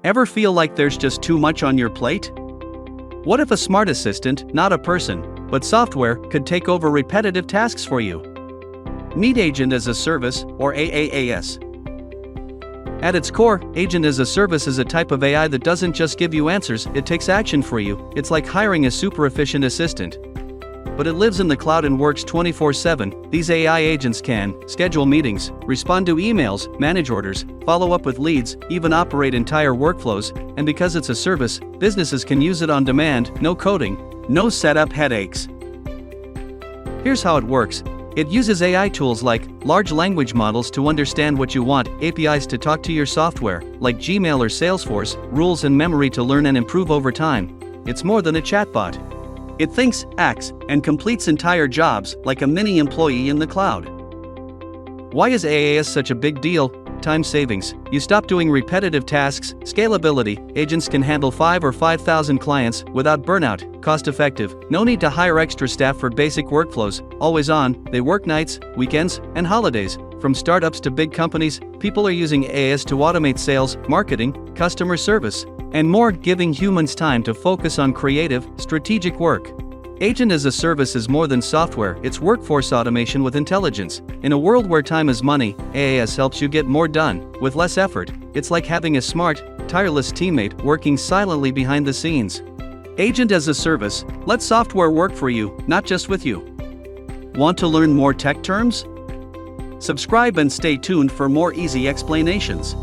Ever feel like there's just too much on your plate? What if a smart assistant, not a person, but software, could take over repetitive tasks for you? Meet Agent as a Service, or AaaS. At its core, Agent as a Service is a type of AI that doesn't just give you answers, it takes action for you. It's like hiring a super efficient assistant. But it lives in the cloud and works 24/7. These AI agents can schedule meetings, respond to emails, manage orders, follow up with leads, even operate entire workflows, and because it's a service, businesses can use it on demand, no coding, no setup headaches. Here's how it works. It uses AI tools like large language models to understand what you want, APIs to talk to your software, like Gmail or Salesforce, rules and memory to learn and improve over time. It's more than a chatbot. It thinks, acts, and completes entire jobs, like a mini employee in the cloud. Why is AaaS such a big deal? Time savings. You stop doing repetitive tasks. Scalability. Agents can handle 5 or 5,000 clients without burnout. Cost effective. No need to hire extra staff for basic workflows. Always on. They work nights, weekends, and holidays. From startups to big companies, people are using AaaS to automate sales, marketing, customer service, and more, giving humans time to focus on creative, strategic work. Agent as a Service is more than software, it's workforce automation with intelligence. In a world where time is money, AaaS helps you get more done, with less effort. It's like having a smart, tireless teammate working silently behind the scenes. Agent as a Service, let software work for you, not just with you. Want to learn more tech terms? Subscribe and stay tuned for more easy explanations.